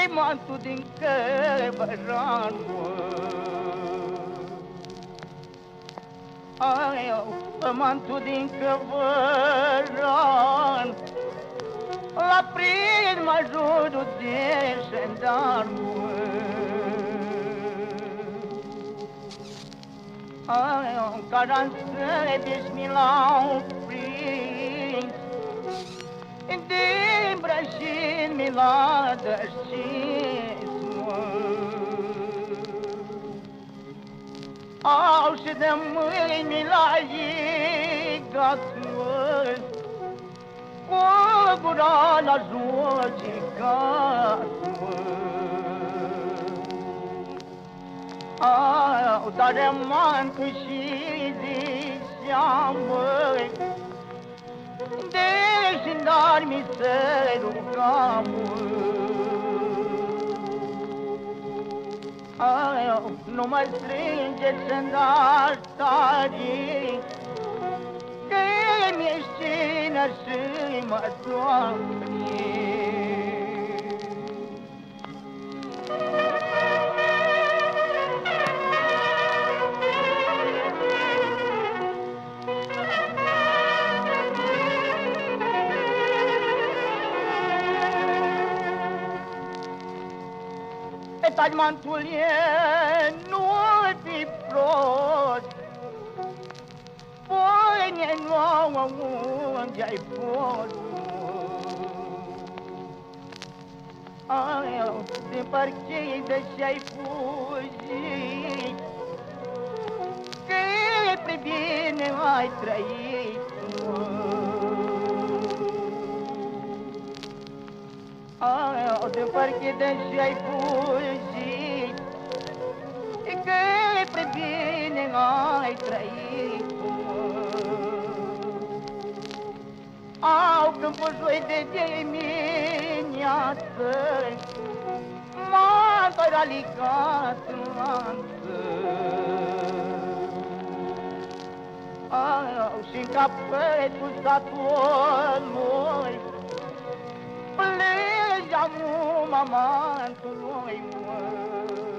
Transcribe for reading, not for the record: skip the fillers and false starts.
pământul din Căbăran, pământul din Căbăran, l-a prins majorul de jandarmă. Care bismillah prins, de Ibrahim mi l-a descis, au și de mâini mi l-a igat, cu gura la judicat, dar mancu și zicea, măi, de jindar mi se ruga, nu mă strângeți jindar tari, că mi-ești cină și mă doamne. Mantul e nu-i fi prost, pâine nouă unde-ai fost. Din partide și-ai fugit, că prea bine ai trăit. Din partide și-ai fugit, că prea bine ai trăit. Câmpul joi de dimineață, m-a ralicat în lanță. Și-n capetul satului plângea mumantului, măi.